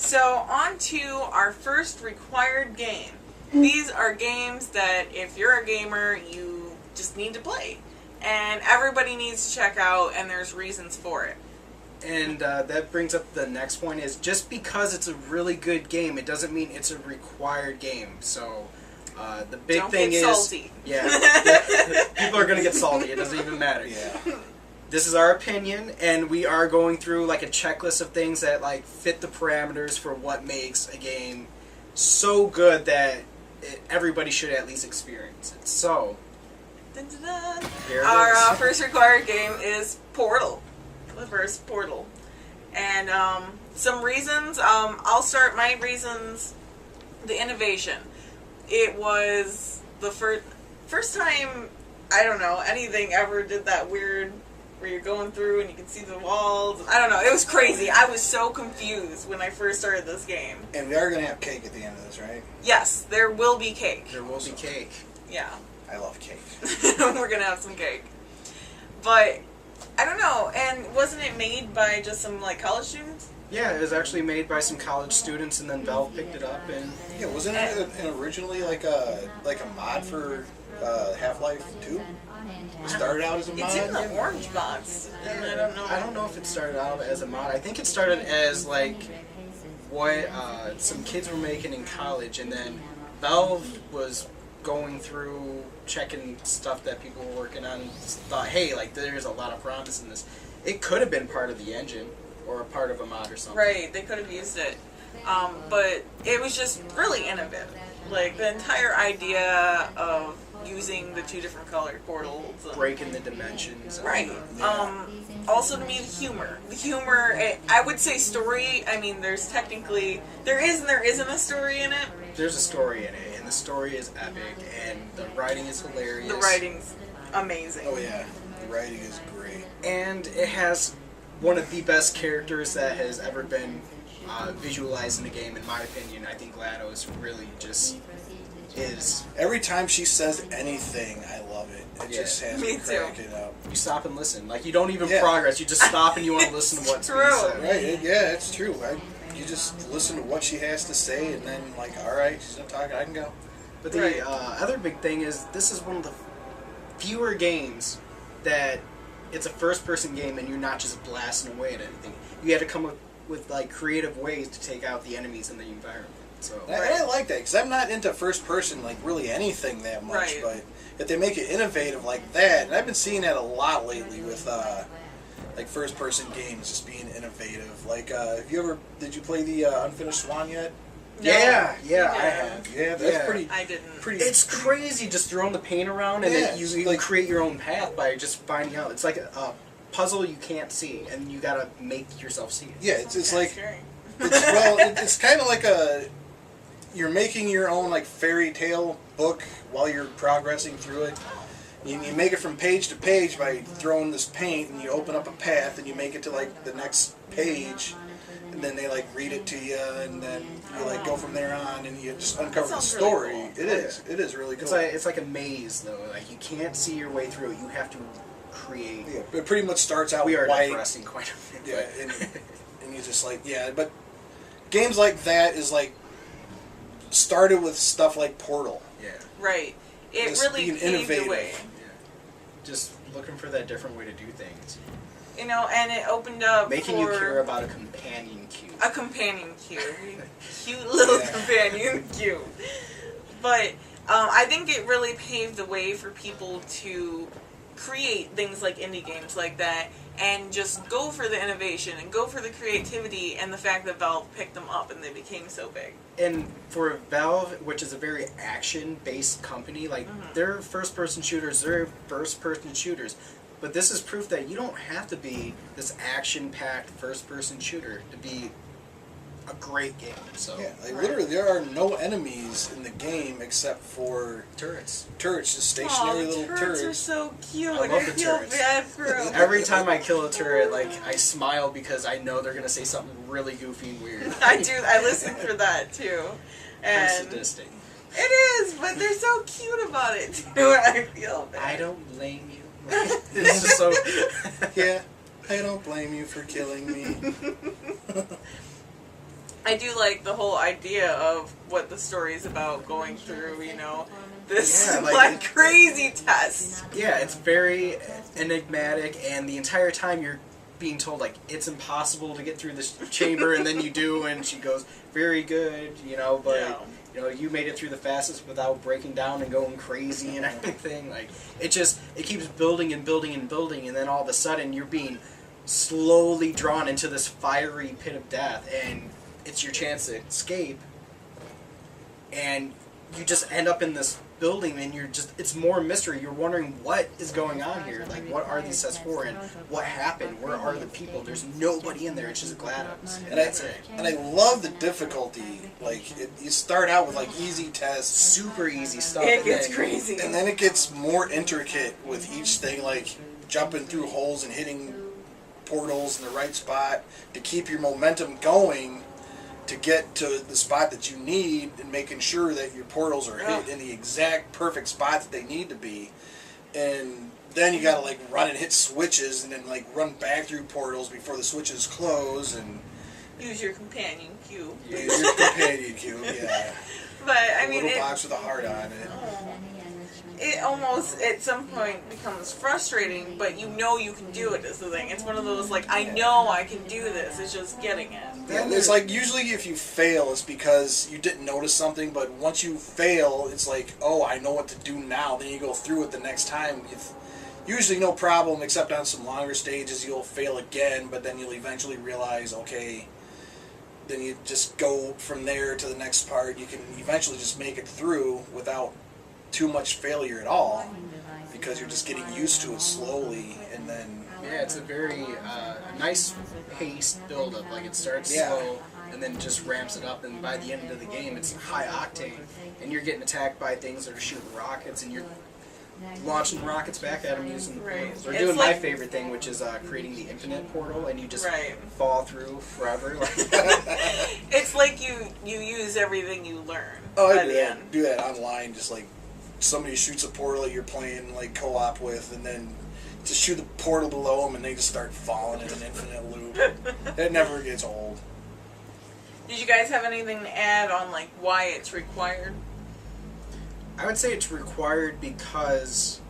So, on to our first required game. These are games that, if you're a gamer, you just need to play. And everybody needs to check out, and there's reasons for it. And that brings up the next point is, just because it's a really good game, it doesn't mean it's a required game. So, the big Don't thing get is... salty. Yeah. People are going to get salty. It doesn't even matter. Yeah. This is our opinion, and we are going through like a checklist of things that like fit the parameters for what makes a game so good that everybody should at least experience it. So, Dun, dun, dun. here it Our is. first required game is Portal. The first Portal. And some reasons. I'll start my reasons. The innovation. It was the first time, I don't know, anything ever did that weird where you're going through and you can see the walls. I don't know. It was crazy. I was so confused when I first started this game. And we are going to have cake at the end of this, right? Yes, there will be cake. There will be cake. Yeah. I love cake. We're going to have some cake. But, I don't know. And wasn't it made by just some, like, college students? Yeah, it was actually made by some college students, and then Valve picked it up. And Yeah, wasn't it originally like a mod for Half-Life 2? It started out as a mod? It's in the orange box. And I don't know. I don't know if it started out as a mod. I think it started as like what some kids were making in college, and then Valve was going through checking stuff that people were working on, and thought, hey, like there's a lot of promise in this. It could have been part of the engine or a part of a mod or something. Right, they could have used it. But it was just really innovative. Like, the entire idea of using the two different colored portals. Breaking the dimensions. Right. Yeah. Also, to me, the humor. The humor, I would say story. I mean, there is and there isn't a story in it. There's a story in it, and the story is epic, and the writing is hilarious. The writing's amazing. Oh, yeah. The writing is great. And it has one of the best characters that has ever been visualized in a game, in my opinion. I think GLaDOS really just is. Every time she says anything, I love it. It Yeah. just has Me me too. cracking up. You stop and listen. Like, you don't even Yeah. progress. You just stop and you want to listen to what's being True. said. Right, yeah, it's true. You just listen to what she has to say, and then, like, alright, she's not talking, I can go. But the Right. other big thing is, this is one of the fewer games that it's a first-person game and you're not just blasting away at anything. You had to come up with like creative ways to take out the enemies in the environment. So And I like that, because I'm not into first-person, like, really anything that much, Right. but if they make it innovative like that, and I've been seeing that a lot lately with, like, first-person games just being innovative. Like, did you play the Unfinished Swan yet? No. yeah, I Yeah. have. Yeah, that's Yeah. pretty. I didn't. It's crazy just throwing the paint around and Yeah, then you it's can like- create your own path by just finding out. It's like a puzzle you can't see and you gotta make yourself see it. Yeah, it's That's like scary. it's kind of like you're making your own like fairy tale book while you're progressing through it. You make it from page to page by throwing this paint, and you open up a path, and you make it to like the next page, and then they like read it to you, and then you like go from there on, and you just uncover the sounds really story. cool. It is really cool. It's like a maze though. Like you can't see your way through it. You have to create. Yeah, it pretty much starts out We are white. digressing quite a bit. Yeah, and you just like, yeah, but games like that is like started with stuff like Portal. Yeah. Right. It Just really being paved the innovative. way. Just looking for that different way to do things. You know, and it opened up Making for you care about a companion cube. a companion cube. Cute little Yeah. companion cube. But I think it really paved the way for people to create things like indie games like that and just go for the innovation and go for the creativity and the fact that Valve picked them up and they became so big. And for Valve, which is a very action-based company, like they're first-person shooters, but this is proof that you don't have to be this action-packed first-person shooter to be a great game. So Yeah, like literally there are no enemies in the game except for turrets. turrets, just stationary the little turrets turrets. are so cute. I I, love the feel turrets. bad for them. Every time I kill a turret, like I smile because I know they're gonna say something really goofy and weird. I do. I listen for that too. I'm And sadistic. it is, but they're so cute about it too. And I feel bad. I don't blame you. It's just so. Yeah, I don't blame you for killing me. I do like the whole idea of what the story is about, going through, this Yeah, like crazy test. Yeah, it's very enigmatic, and the entire time you're being told, like, it's impossible to get through this chamber, and then you do, and she goes, very good, but, Yeah. you made it through the fastest without breaking down and going crazy and everything. Like, it keeps building and building and building, and then all of a sudden you're being slowly drawn into this fiery pit of death, and it's your chance to escape, and you just end up in this building, and it's more mystery. You're wondering what is going on here, like what are these sets for, and what happened, where are the people. There's nobody in there, it's just GLaDOS, and that's it. And I love the difficulty. Like, you start out with, like, easy tests. Super easy stuff. It and gets then- crazy. And then it gets more intricate with each thing, like jumping through holes and hitting portals in the right spot to keep your momentum going to get to the spot that you need, and making sure that your portals are hit in the exact perfect spot that they need to be. And then you gotta, like, run and hit switches, and then, like, run back through portals before the switches close, and Use your companion cube. use your companion cube. Yeah, But I a mean, little box with a heart on it. it almost at some point becomes frustrating, but you can do it is the thing. It's one of those, like, I know I can do this, it's just getting it. Yeah, it's like, usually if you fail, it's because you didn't notice something, but once you fail, it's like, oh, I know what to do now. Then you go through it the next time. It's usually no problem, except on some longer stages, you'll fail again, but then you'll eventually realize, okay, then you just go from there to the next part. You can eventually just make it through without too much failure at all, because you're just getting used to it slowly, and then Yeah, it's a very nice paced build-up. Like, it starts Yeah. slow and then just ramps it up, and by the end of the game, it's high octane, and you're getting attacked by things that are shooting rockets, and you're launching rockets back at them using the Right. portals. Or It's doing my like- favorite thing, which is creating the infinite portal, and you just Right. fall through forever. Like, It's like you use everything you learn oh, by I do the that. end. Do that online. Just like somebody shoots a portal that you're playing like co-op with, and then just shoot the portal below them, and they just start falling in an infinite loop. It never gets old. Did you guys have anything to add on, like, why it's required? I would say it's required because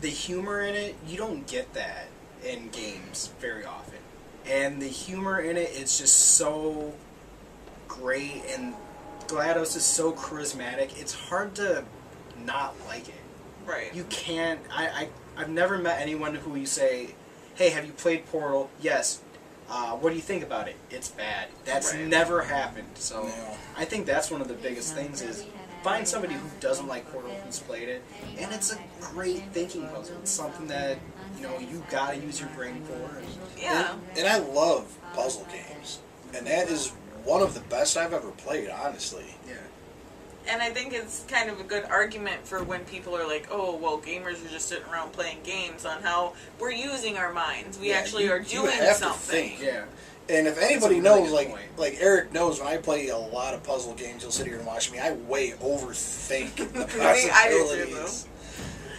the humor in it, you don't get that in games very often. And the humor in it is just so great, and GLaDOS is so charismatic, it's hard to not like it. Right. You can't, I've never met anyone who you say, hey, have you played Portal? Yes. What do you think about it? It's bad. That's Right. never happened. So No. I think that's one of the biggest things is find somebody who doesn't like Portal who's played it, and it's a great thinking puzzle. It's something that you gotta use your brain for. Yeah. And I love puzzle games, and that is one of the best I've ever played, honestly. Yeah. And I think it's kind of a good argument for when people are like, oh, well, gamers are just sitting around playing games, on how we're using our minds. We Yeah, actually you- are you doing have to something. think. Yeah. And if anybody That's a really knows, good like point. Eric knows, when I play a lot of puzzle games, he'll sit here and watch me. I way overthink the I do too, possibilities.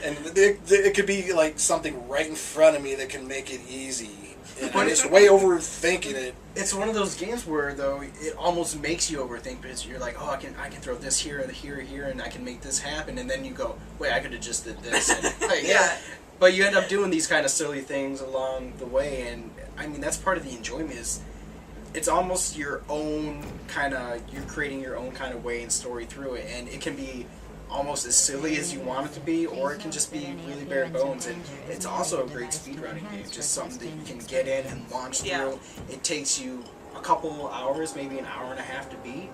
And it could be like something right in front of me that can make it easy. And I'm just way overthinking it. It's one of those games where, though, it almost makes you overthink because you're like, oh, I can throw this here and here, and I can make this happen, and then you go, wait, I could have just did this. And, like, Yeah. But you end up doing these kind of silly things along the way, and I mean that's part of the enjoyment. Is it's almost your own kind of, you're creating your own kind of way and story through it, and it can be almost as silly as you want it to be, or it can just be really bare bones. And it's also a great speedrunning game, just something that you can get in and launch through. Yeah. It takes you a couple hours, maybe an hour and a half to beat,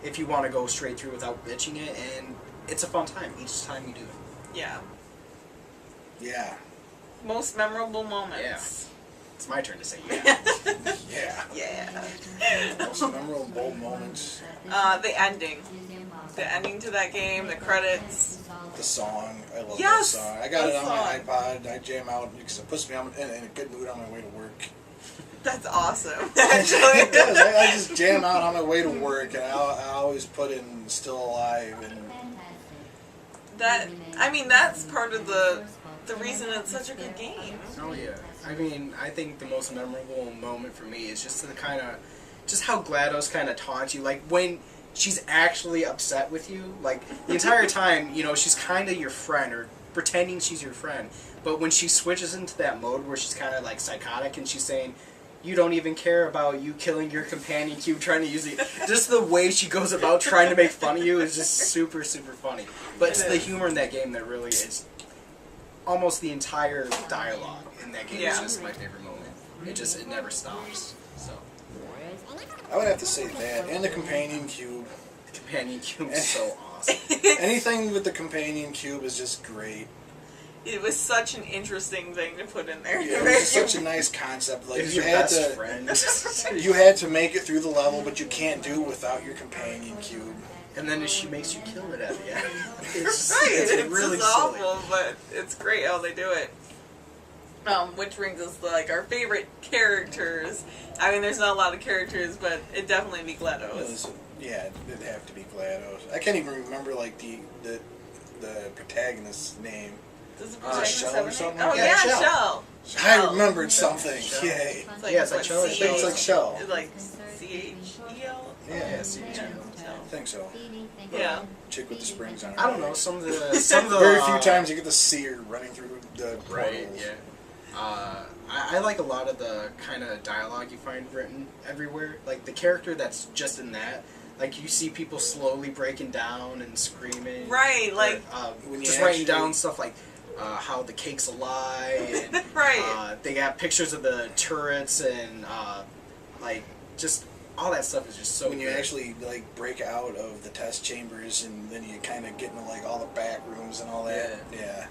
if you want to go straight through without bitching it, and it's a fun time each time you do it. Yeah. Yeah. Most memorable moments. It's my turn to say yeah. Yeah. Yeah. Most memorable moments. The ending. The ending to that game, the credits. The song. I love Yes, that song. I got that it on my song. iPod. I jam out because it puts me in a good mood on my way to work. That's awesome. It Actually. does. I just jam out on my way to work, and I always put in "Still Alive." And That's part of the the reason it's such a good game. Oh yeah. I mean, I think the most memorable moment for me is just the kind of, just how GLaDOS kind of taunts you. Like when she's actually upset with you, like the entire time, you know, she's kind of your friend or pretending she's your friend. But when she switches into that mode where she's kind of like psychotic and she's saying, you don't even care about you killing your companion cube, trying to use it. Just the way she goes about trying to make fun of you is just super, super funny. But it's the humor in that game that really is almost the entire dialogue in that game is just my favorite moment. It never stops. So I would have to say that, and the companion cube. the companion cube is so awesome. Anything with the companion cube is just great. It was such an interesting thing to put in there. Yeah, it was such a nice concept. Like It's you your had best to, friend. you had to make it through the level, but you can't do it without your companion cube. And then she makes you kill it at the end. It's, Right, it's it's really just silly. awful, but it's great how they do it. Which brings us to like our favorite characters. I mean, there's not a lot of characters, but it'd definitely be GLaDOS. Yeah, it'd have to be GLaDOS. I can't even remember like the protagonist's name. Does the Shell protagonist have a or name? something? Oh Yeah, yeah, Shell. Shell. I remembered Shell. something. Shell. Yay! It's like, Yeah, it's like what, Shell. I think it's like Shell. It's like C-H-E-L? Yeah, Shell. I think so. Yeah. Chick with the springs on her. I don't know, some of the Very few times you get to see her running through the Right, portals. yeah. I like a lot of the kind of dialogue you find written everywhere. Like the character that's just in that. Like you see people slowly breaking down and screaming. Right, like- When you just writing actually- down stuff like how the cake's a lie. And, Right. they got pictures of the turrets and like just all that stuff is just so When you good. actually like break out of the test chambers and then you kind of get into like all the back rooms and all that. Yeah.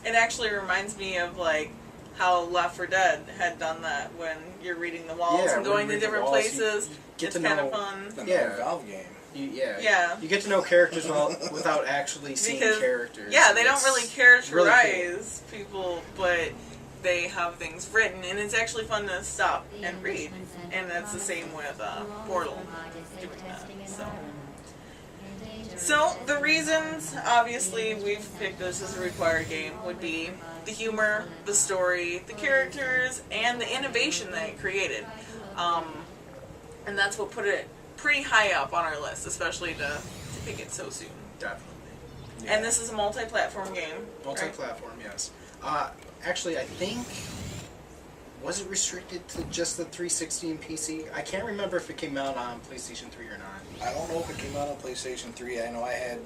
It actually reminds me of like how Left 4 Dead had done that when you're reading the walls Yeah, and when going you to read the different walls, places. you get It's to kind know- of fun. The Yeah. Valve game. Yeah. You get to know characters without actually seeing Because, characters. yeah, they don't It's really characterize really people, but they have things written, and it's actually fun to stop and read. And that's the same with Portal doing that. So the reasons, obviously, we've picked this as a required game would be the humor, the story, the characters, and the innovation that it created. And that's what put it pretty high up on our list, especially to pick it so soon. Definitely. And this is a multi-platform game. right? Multi-platform, yes. Actually, I think, was it restricted to just the 360 and PC? I can't remember if it came out on PlayStation 3 or not. I don't know if it came out on PlayStation 3. I know I had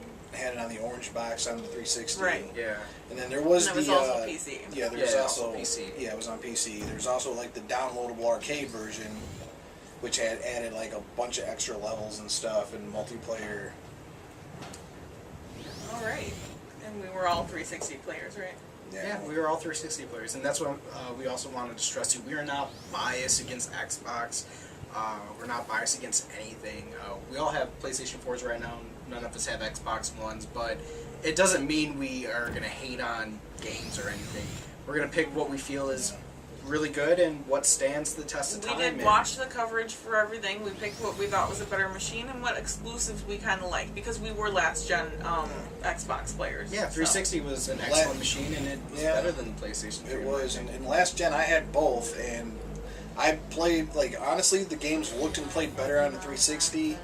it on the orange box on the 360. Right. Yeah. And then there was And it was the also PC. Yeah, there was Yeah, also also PC. Yeah, it was on PC. There's also like the downloadable arcade version, which had added like a bunch of extra levels and stuff and multiplayer. All right. And we were all 360 players, right? Yeah, we were all 360 players, and that's what we also wanted to stress to. We are not biased against Xbox. We're not biased against anything. We all have PlayStation 4s right now. None of us have Xbox Ones, but it doesn't mean we are going to hate on games or anything. We're going to pick what we feel is really good and what stands the test of We time. did and- watch the coverage for everything. We picked what we thought was a better machine and what exclusives we kind of liked because we were last gen Xbox players. Yeah, 360 was an excellent machine, and it was Yeah. better than PlayStation 3. It in my was, opinion. and last gen I had both, and I played like honestly the games looked and played better on the 360.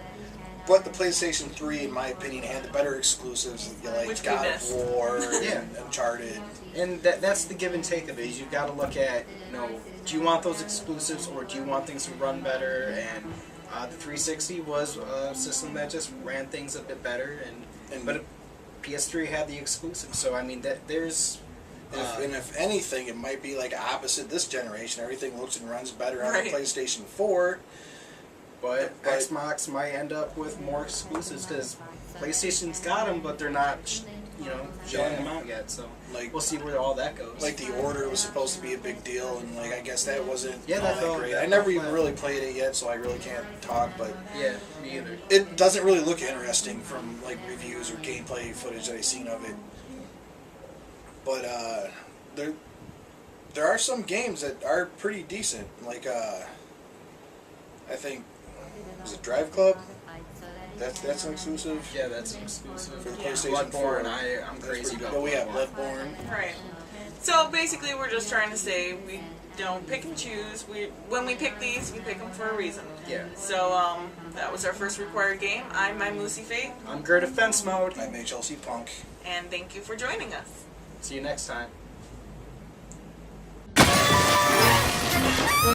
But the PlayStation 3, in my opinion, had the better exclusives, like Which we God of missed. War Yeah. and Uncharted. And that's the give and take of it. Is you got to look at, do you want those exclusives or do you want things to run better? And the 360 was a system that just ran things a bit better, but PS3 had the exclusives. So I mean, there's. If anything, it might be like opposite this generation. Everything looks and runs better on Right. the PlayStation 4. But But- Xbox might end up with more exclusives because PlayStation's got them, but they're not, showing them out yet. So Like- we'll see where all that goes. Like the Order was supposed to be a big deal, and like I guess that wasn't Yeah, all that that fell- great. that I never fell even flat. really played it yet, so I really can't talk. But yeah, me either. it doesn't really look interesting from like reviews or gameplay footage that I've seen of it. But there are some games that are pretty decent. Like I think was it Drive Club? That's an exclusive. Yeah, that's an exclusive. For the Yeah. PlayStation 4. Bloodborne, I'm That's crazy pretty about good. Oh yeah, Bloodborne. Bloodborne. Right. So basically, we're just trying to say we don't pick and choose. When we pick these, we pick them for a reason. Yeah. So that was our first required game. I'm my Moosey Fate, I'm Great Defense Mode. I'm HLC Punk. and thank you for joining us. See you next time.